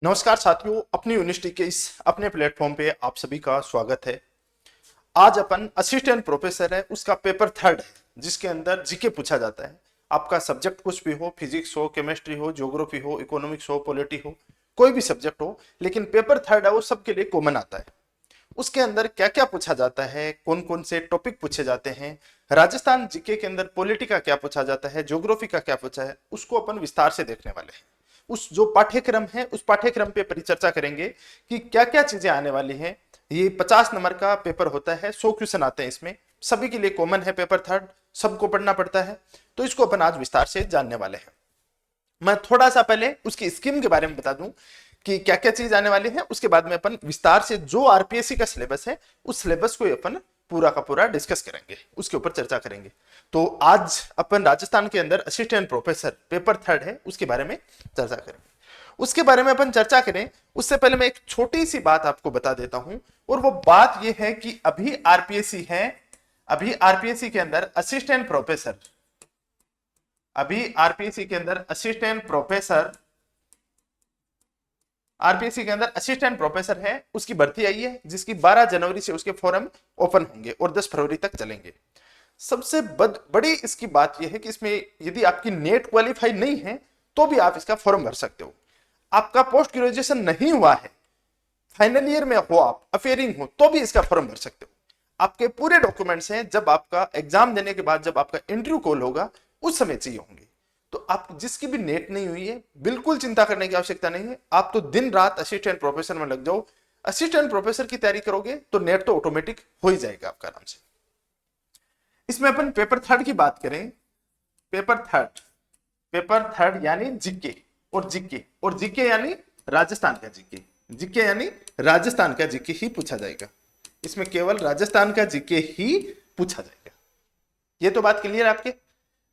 नमस्कार साथियों, अपनी यूनिवर्सिटी के इस अपने प्लेटफॉर्म पे आप सभी का स्वागत है। आज अपन असिस्टेंट प्रोफेसर है उसका पेपर थर्ड है, जिसके अंदर जीके पूछा जाता है। आपका सब्जेक्ट कुछ भी हो, फिजिक्स हो, केमिस्ट्री हो, ज्योग्राफी हो, इकोनॉमिक्स हो, पॉलिटी हो, कोई भी सब्जेक्ट हो, लेकिन पेपर थर्ड है वो सबके लिए कॉमन आता है। उसके अंदर क्या क्या पूछा जाता है, कौन कौन से टॉपिक पूछे जाते हैं, राजस्थान जीके के अंदर पॉलिटी का क्या पूछा जाता है, ज्योग्राफी का क्या पूछा है, उसको अपन विस्तार से देखने वाले हैं। उस जो पाठ्यक्रम है उस पाठ्यक्रम पे परिचर्चा करेंगे कि क्या क्या चीजें आने वाली हैं। ये 50 नंबर का पेपर होता है, 100 क्वेश्चन आते हैं इसमें, सभी के लिए कॉमन है पेपर थर्ड, सबको पढ़ना पड़ता है। तो इसको अपन आज विस्तार से जानने वाले हैं। मैं थोड़ा सा पहले उसकी स्कीम के बारे में बता दूं कि क्या क्या चीज आने वाली है, उसके बाद में अपन विस्तार से जो आरपीएससी का सिलेबस है उस सिलेबस को अपन पूरा का पूरा डिस्कस करेंगे, उसके ऊपर चर्चा करेंगे। तो आज अपन राजस्थान के अंदर असिस्टेंट प्रोफेसर पेपर थर्ड है उसके बारे में चर्चा करेंगे। उसके बारे में अपन चर्चा करें उससे पहले मैं एक छोटी सी बात आपको बता देता हूं, और वो बात यह है कि अभी आरपीएससी है, अभी आरपीएससी के अंदर असिस्टेंट प्रोफेसर, अभी आरपीएससी के अंदर असिस्टेंट प्रोफेसर, आरपीएससी के अंदर असिस्टेंट प्रोफेसर है उसकी भर्ती आई है, जिसकी 12 जनवरी से उसके फॉर्म ओपन होंगे और 10 फरवरी तक चलेंगे। सबसे बड़ी इसकी बात यह है कि इसमें यदि आपकी नेट क्वालिफाई नहीं है तो भी आप इसका फॉर्म भर सकते हो। आपका पोस्ट ग्रेजुएशन नहीं हुआ है, फाइनल ईयर में हो, आप अफेयरिंग हो, तो भी इसका फॉर्म भर सकते हो। आपके पूरे डॉक्यूमेंट्स हैं, जब आपका एग्जाम देने के बाद जब आपका इंटरव्यू कॉल होगा उस समय चाहिए होंगे। तो आप जिसकी भी नेट नहीं हुई है बिल्कुल चिंता करने की आवश्यकता नहीं है, आप तो दिन रात असिस्टेंट प्रोफेसर में लग जाओ। असिस्टेंट प्रोफेसर की तैयारी करोगे तो नेट तो ऑटोमेटिक हो ही जाएगा आपका आराम से। इसमें अपन पेपर थर्ड की बात करें, पेपर थर्ड यानी जीके, और जीके यानी राजस्थान का जीके, जीके यानी राजस्थान का जीके ही पूछा जाएगा। इसमें केवल राजस्थान का जीके ही पूछा जाएगा। ये तो बात क्लियर आपके।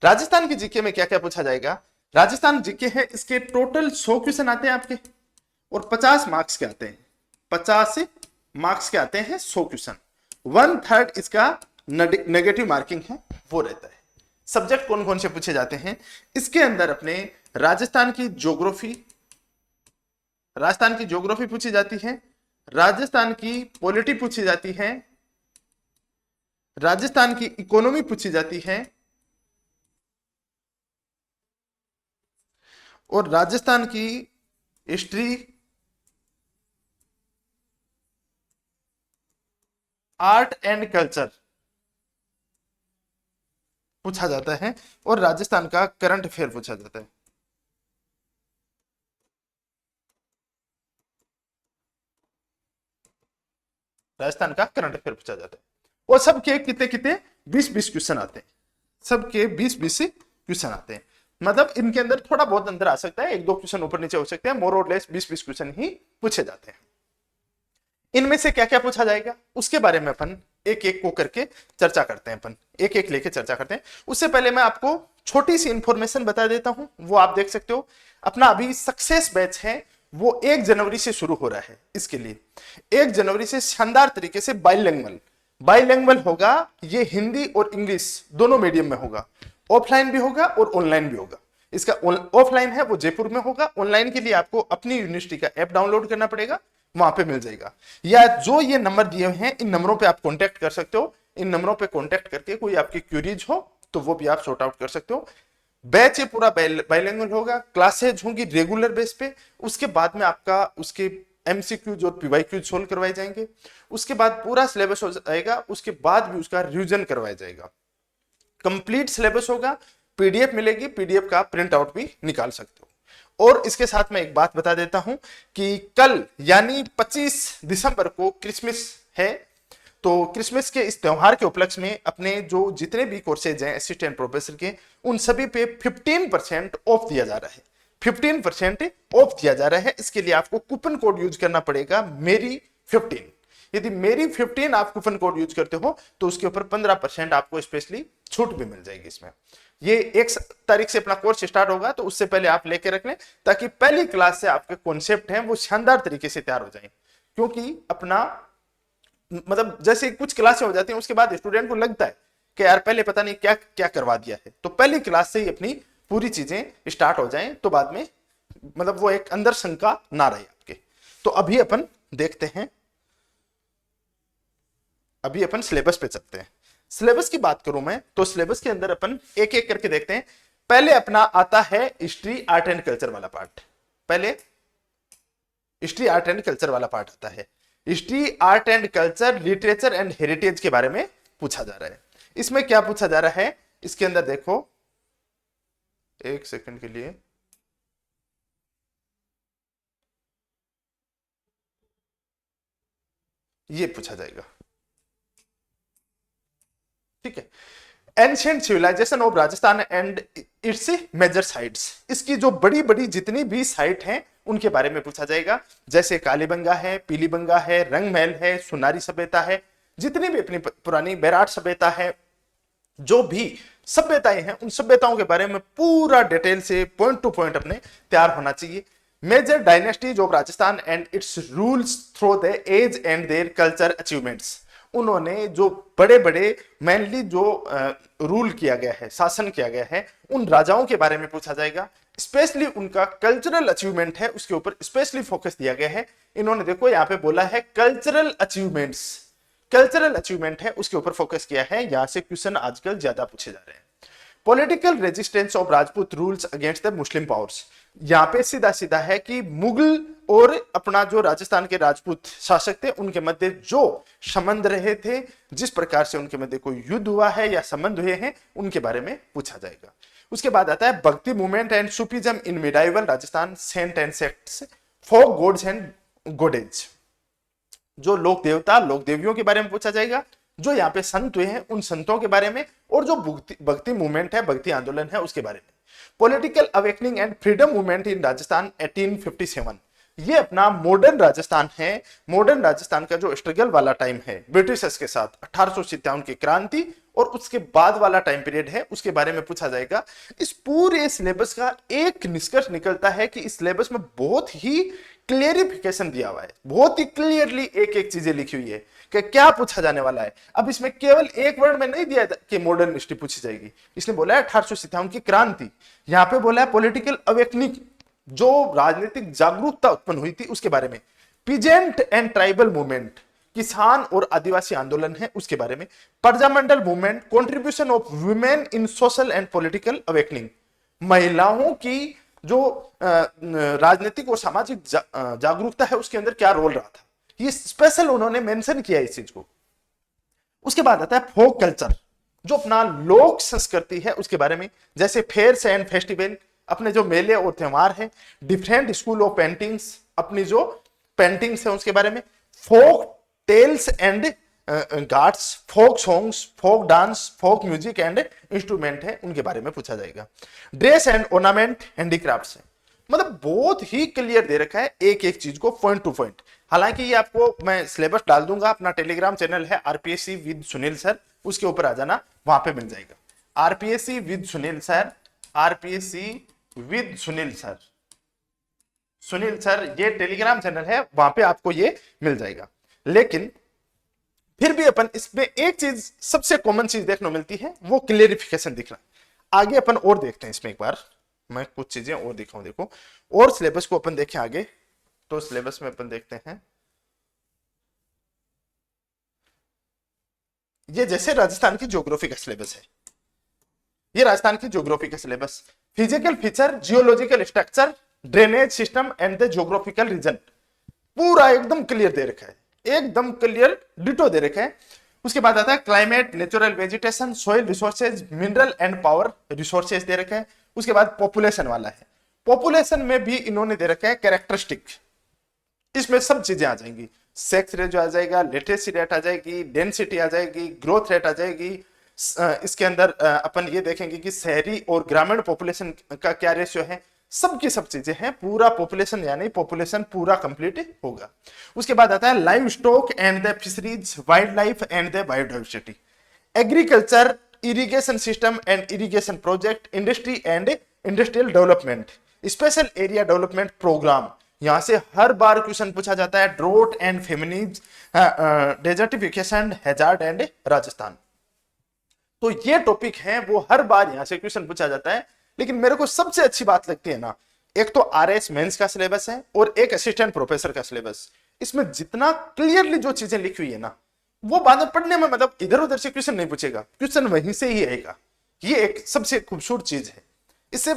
राजस्थान की जीके में क्या क्या पूछा जाएगा? राजस्थान जीके है, इसके टोटल 100 क्वेश्चन आते हैं आपके, और 50 मार्क्स के आते हैं, 50 मार्क्स के आते हैं 100 क्वेश्चन। 1/3 इसका नेगेटिव मार्किंग है वो रहता है। सब्जेक्ट कौन कौन से पूछे जाते हैं इसके अंदर? अपने राजस्थान की ज्योग्राफी, पूछी जाती है, राजस्थान की पॉलिटी पूछी जाती है, राजस्थान की इकोनॉमी पूछी जाती है, और राजस्थान की हिस्ट्री, आर्ट एंड कल्चर पूछा जाता है, और राजस्थान का करंट अफेयर पूछा जाता है। राजस्थान का करंट अफेयर पूछा जाता है, और सबके कितने कितने 20-20 क्वेश्चन आते हैं, सबके 20-20 क्वेश्चन आते हैं। मतलब इनके अंदर थोड़ा बहुत अंदर आ सकता है, 1-2 क्वेश्चन ऊपर नीचे हो सकते हैं, मोर और लेस 20-20 क्वेश्चन ही पूछे जाते हैं। इनमें से क्या क्या पूछा जाएगा उसके बारे में अपन एक एक को करके चर्चा करते हैं, अपन एक एक लेके चर्चा करते हैं। उससे पहले मैं आपको छोटी सी इंफॉर्मेशन बता देता हूं, वो आप देख सकते हो। अपना अभी सक्सेस बैच है वो 1 जनवरी से शुरू हो रहा है। इसके लिए 1 जनवरी से शानदार तरीके से बाइलिंगुअल होगा। ये हिंदी और इंग्लिश दोनों मीडियम में होगा, ऑफलाइन भी होगा और ऑनलाइन भी होगा। इसका ऑफलाइन है वो जयपुर में होगा, ऑनलाइन के लिए आपको अपनी यूनिवर्सिटी का ऐप डाउनलोड करना पड़ेगा, वहां पे मिल जाएगा। या जो ये नंबर दिए हुए हैं इन नंबरों पे आप कांटेक्ट कर सकते हो। इन नंबरों पे कांटेक्ट करके कोई आपकी क्वेरीज हो तो वो भी आप सॉर्ट आउट कर सकते हो। बैच ये पूरा बाइलिंगुअल होगा, क्लासेज होंगी रेगुलर बेस पे। उसके बाद में आपका उसके एमसीक्यूज और पीवाईक्यूज सोल्व करवाए जाएंगे। उसके बाद पूरा सिलेबस हो जाएगा, उसके बाद भी उसका रिवीजन करवाया जाएगा। कंप्लीट सिलेबस होगा, पीडीएफ मिलेगी, पीडीएफ का प्रिंट आउट भी निकाल सकते हो। और इसके साथ मैं एक बात बता देता हूं कि कल यानी 25 दिसंबर को क्रिसमस है, तो क्रिसमस के इस त्योहार के उपलक्ष्य में अपने जो जितने भी कोर्सेज हैं असिस्टेंट प्रोफेसर के, उन सभी पे 15% ऑफ दिया जा रहा है। 15% ऑफ दिया जा रहा है। इसके लिए आपको कूपन कोड यूज करना पड़ेगा, मेरी 15। यदि मेरी 15 आप कूपन कोड यूज करते हो तो उसके ऊपर 15% आपको स्पेशली छूट भी मिल जाएगी। इसमें ये 1 तारीख से अपना कोर्स स्टार्ट होगा, तो उससे पहले आप लेके रख लें ताकि पहली क्लास से आपके कॉन्सेप्ट हैं वो शानदार तरीके से तैयार हो जाएं। क्योंकि अपना मतलब जैसे कुछ क्लासें हो जाती हैं उसके बाद स्टूडेंट को लगता है कि यार पहले पता नहीं क्या क्या करवा दिया है, तो पहली क्लास से ही अपनी पूरी चीजें स्टार्ट हो जाएं, तो बाद में मतलब वो एक अंदर शंका ना रहे आपके। तो अभी अपन देखते हैं, अभी अपन सिलेबस पे चलते हैं। सिलेबस की बात करूं मैं तो सिलेबस के अंदर अपन एक एक करके देखते हैं। पहले अपना आता है हिस्ट्री आर्ट एंड कल्चर वाला पार्ट। पहले हिस्ट्री आर्ट एंड कल्चर वाला पार्ट आता है। History art and culture literature and heritage के बारे में पूछा जा रहा है। इसमें क्या पूछा जा रहा है, इसके अंदर देखो, एक सेकंड के लिए, ये पूछा जाएगा, ठीक है। Ancient civilisation of Rajasthan and its major sites, इसकी जो बड़ी बड़ी जितनी भी साइट हैं उनके बारे में पूछा जाएगा। जैसे कालीबंगा है, पीलीबंगा है, रंग महल है, सुनारी सभ्यता है, जितनी भी अपनी पुरानी बैराट सभ्यता है, जो भी सभ्यताएं हैं उन सभ्यताओं के बारे में पूरा डिटेल से पॉइंट टू पॉइंट अपने तैयार होना चाहिए। Major dynasties of Rajasthan and its rules through the age and their culture achievements, उन्होंने जो बड़े बड़े मेनली जो रूल किया गया है, शासन किया गया है, उन राजाओं के बारे में पूछा जाएगा। स्पेशली उनका कल्चरल अचीवमेंट है उसके ऊपर स्पेशली फोकस दिया गया है। इन्होंने देखो यहाँ पे बोला है कल्चरल अचीवमेंट्स, कल्चरल अचीवमेंट है उसके ऊपर फोकस किया है। यहां से क्वेश्चन आजकल ज्यादा पूछे जा रहे हैं। Political resistance of Rajput rules against the Muslim powers, यहां पे सीधा सीधा है कि मुगल और अपना जो राजस्थान के राजपूत शासक थे उनके मध्य जो संबंध रहे थे, जिस प्रकार से उनके मध्य कोई युद्ध हुआ है या संबंध हुए हैं, उनके बारे में पूछा जाएगा। उसके बाद आता है Bhakti movement and Sufism in medieval Rajasthan, saint and sects, folk gods and goddess, जो लोक देवता लोक देवियों के बारे में पूछा जाएगा। जो यहाँ पे संत हुए हैं उन संतों के बारे में, और जो भक्ति मूवमेंट है, भक्ति आंदोलन है, उसके बारे में। Political awakening and freedom movement in Rajasthan 1857, ये अपना मॉडर्न राजस्थान है। मॉडर्न राजस्थान का जो स्ट्रगल वाला टाइम है ब्रिटिशर्स के साथ, 1857 की क्रांति और उसके बाद वाला टाइम पीरियड है, उसके बारे में पूछा जाएगा। इस पूरे सिलेबस का एक निष्कर्ष निकलता है कि इस सिलेबस में बहुत ही क्लियरिफिकेशन दिया हुआ है, बहुत ही क्लियरली एक एक चीजें लिखी हुई है कि क्या पूछा जाने वाला है। अब इसमें केवल एक वर्ड में नहीं दिया कि मॉडर्न हिस्ट्री पूछी जाएगी, इसने बोला है 1857 की क्रांति, यहां पे बोला है पॉलिटिकल अवेकनिंग, जो राजनीतिक जागरूकता उत्पन्न हुई थी उसके बारे में। पीजेंट एंड ट्राइबल मूवमेंट, किसान और आदिवासी आंदोलन है उसके बारे में। Prajamandal movement, contribution of women in social and political awakening, महिलाओं की जो राजनीतिक और सामाजिक जागरूकता है उसके अंदर क्या रोल रहा था, ये स्पेशल उन्होंने मेंशन किया इस चीज को। उसके बाद आता है फोक कल्चर, जो अपना लोक संस्कृति है उसके बारे में, जैसे फेयर्स एंड फेस्टिवल, अपने जो मेले और त्योहार हैं। डिफरेंट स्कूल ऑफ पेंटिंग्स, अपनी जो पेंटिंग्स है उसके बारे में। Folk tales and guards, folk songs, folk dance, folk music and instrument है उनके बारे में पूछा जाएगा। ड्रेस एंड ऑर्नामेंट, हैंडीक्राफ्ट्स है, मतलब बहुत ही क्लियर दे रखा है एक एक चीज को पॉइंट टू पॉइंट। हालांकि ये आपको मैं सिलेबस डाल दूंगा, अपना टेलीग्राम चैनल है आरपीएससी विद सुनील सर, उसके ऊपर आ जाना, वहां पे मिल जाएगा। RPSC with Sunil sir, RPSC with Sunil sir, Sunil sir ये टेलीग्राम चैनल है, वहां पे आपको ये मिल जाएगा। लेकिन फिर भी अपन इसमें एक चीज सबसे कॉमन चीज देखने को मिलती है, वो क्लियरिफिकेशन दिखना। आगे अपन और देखते हैं इसमें, एक बार मैं कुछ चीजें और दिखाऊं। देखो और सिलेबस को अपन देखें आगे, तो सिलेबस में अपन देखते हैं ये जैसे राजस्थान की ज्योग्राफी का सिलेबस है, ये राजस्थान की ज्योग्राफी का syllabus. Physical feature, geological structure, drainage system and the geographical region, पूरा एकदम क्लियर दे रखा है, एकदम क्लियर डिटो दे रखा है। उसके बाद आता है climate, natural vegetation, soil resources, mineral and power resources दे रखा है। उसके बाद पॉपुलेशन वाला है, पॉपुलेशन में भी इन्होंने दे रखा है कैरेक्टरिस्टिक, इसमें सब चीजें आ जाएंगी। सेक्स रेट आ जाएगा, लिटरेसी रेट आ जाएगी, डेंसिटी आ जाएगी, ग्रोथ रेट आ जाएगी। इसके अंदर अपन ये देखेंगे कि शहरी और ग्रामीण पॉपुलेशन का क्या रेशियो है, सबकी सब चीजें हैं। पूरा पॉपुलेशन यानी पॉपुलेशन पूरा कंप्लीट होगा। उसके बाद आता है livestock and the fisheries, wildlife and the biodiversity, agriculture, irrigation system and irrigation project, industry and industrial development, special area development programme, यहां से हर बार क्वेश्चन पूछा जाता है। Drought and famines, desertification, hazard and Rajasthan, तो ये topic है वो हर बार यहां से क्वेश्चन पूछा जाता है। लेकिन मेरे को सबसे अच्छी बात लगती है ना एक तो आरएस मेंस का सिलेबस है और एक असिस्टेंट प्रोफेसर का सिलेबस। इसमें जितना क्लियरली जो चीजें लिखी हुई है ना, वो बाद में पढ़ने में मतलब इधर उधर से क्वेश्चन नहीं पूछेगा, क्वेश्चन वहीं से ही आएगा। ये एक सबसे खूबसूरत चीज है। इससे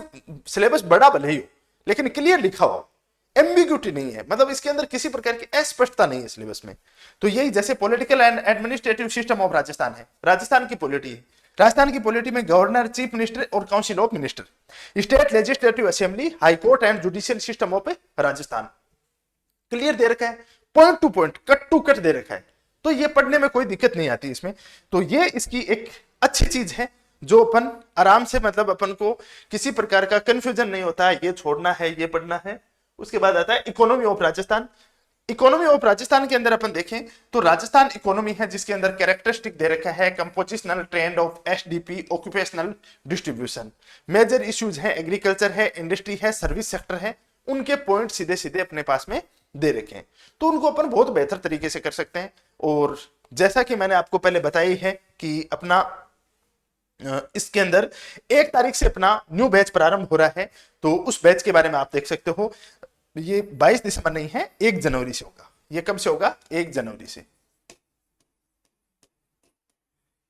सिलेबस बड़ा भले ही हो लेकिन क्लियर लिखा हो, एम्बिग्यूटी नहीं है, मतलब इसके अंदर किसी प्रकार की अस्पष्टता नहीं है सिलेबस में। तो यही जैसे political and administrative system of Rajasthan है, राजस्थान की पॉलिटी है। राजस्थान की पॉलिटी में गवर्नर, चीफ मिनिस्टर और council of minister, state legislative assembly, high court and judicial system of Rajasthan clear दे रखा है, point to point, cut to cut दे रखा है। तो ये पढ़ने में कोई दिक्कत नहीं आती इसमें। तो ये इसकी एक अच्छी चीज है जो अपन आराम से, मतलब अपन को किसी प्रकार का कंफ्यूजन नहीं होता है, ये छोड़ना है ये पढ़ना है। उसके बाद आता है economy of Rajasthan. Economy of Rajasthan के अंदर अपन देखें तो राजस्थान इकोनॉमी है जिसके अंदर कैरेक्टरिस्टिक दे रखा है, compositional trend of SDP, occupational distribution, major issues है, एग्रीकल्चर है, इंडस्ट्री है, सर्विस सेक्टर है, उनके पॉइंट सीधे सीधे अपने पास में दे रखे हैं। तो उनको अपन बहुत बेहतर तरीके से कर सकते हैं। और जैसा कि मैंने आपको पहले बताई है कि अपना इसके अंदर 1 तारीख से अपना न्यू बैच प्रारंभ हो रहा है, तो उस बैच के बारे में आप देख सकते हो। ये 22 दिसंबर नहीं है, 1 जनवरी से होगा। ये कब से होगा? 1 जनवरी से।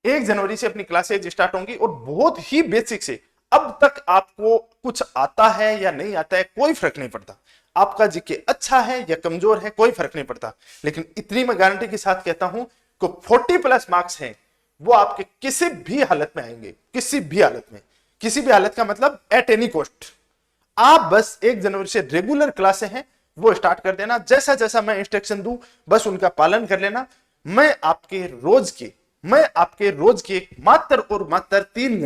1 जनवरी से अपनी क्लासेज स्टार्ट होंगी और बहुत ही बेसिक से, अब तक आपको कुछ आता है या नहीं आता है कोई फर्क नहीं पड़ता, आपका जीके अच्छा है या कमजोर है कोई फर्क नहीं पड़ता, लेकिन इतनी मैं गारंटी के साथ कहता हूं कि 40+ मार्क्स हैं वो आपके किसी भी हालत में आएंगे, किसी भी हालत में। किसी भी हालत का मतलब एट एनी कॉस्ट। आप बस 1 जनवरी से रेगुलर क्लासें हैं वो स्टार्ट कर देना, जैसा जैसा मैं इंस्ट्रक्शन दूं बस उनका पालन कर लेना। मैं आपके रोज के मात्र और मात्र 3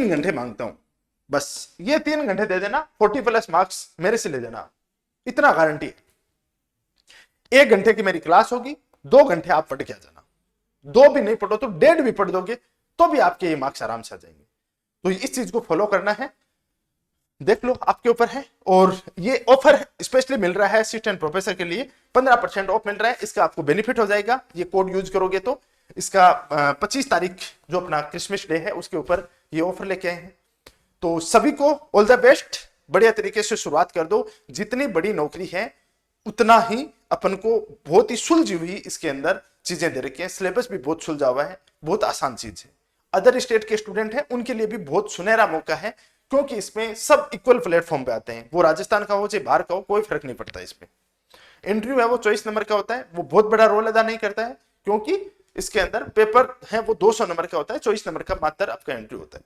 घंटे मांगता हूं, बस ये 3 घंटे दे देना, 40+ मार्क्स मेरे से ले देना, इतना गारंटी है। 1 घंटे की मेरी क्लास होगी, 2 घंटे आप पढ़ के आ जाना। 2 भी नहीं पढ़ो तो 1.5 भी पढ़ दोगे तो भी आपके ये मार्क्स आराम से आ जाएंगे। तो इस चीज को फॉलो करना है, देख लो आपके ऊपर है। और ये ऑफर स्पेशली मिल रहा है असिस्टेंट प्रोफेसर के लिए, 15% ऑफ मिल रहा है, इसका आपको बेनिफिट हो जाएगा ये कोड यूज करोगे तो। इसका 25 तारीख जो अपना क्रिसमस डे है उसके ऊपर ये ऑफर लेके आए हैं। तो सभी को ऑल द बेस्ट, बढ़िया तरीके से शुरुआत कर दो। जितनी बड़ी नौकरी है उतना ही अपन को बहुत ही सुलझी हुई इसके अंदर चीजें दे रखी है, सिलेबस भी बहुत सुलझा हुआ है, बहुत आसान चीज है। अदर स्टेट के स्टूडेंट हैं उनके लिए भी बहुत सुनहरा मौका है, क्योंकि इसमें सब इक्वल प्लेटफॉर्म पे आते हैं, वो राजस्थान का हो चाहे बाहर का हो कोई फर्क नहीं पड़ता। इसमें इंटरव्यू है वो 24 नंबर का होता है, वो बहुत बड़ा रोल अदा नहीं करता है, क्योंकि इसके अंदर पेपर है वो 200 नंबर का होता है, 24 नंबर का मात्र आपका इंटरव्यू होता है।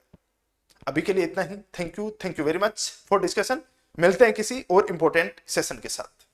अभी के लिए इतना ही। Thank you very much for discussion. मिलते हैं किसी और इंपॉर्टेंट सेशन के साथ।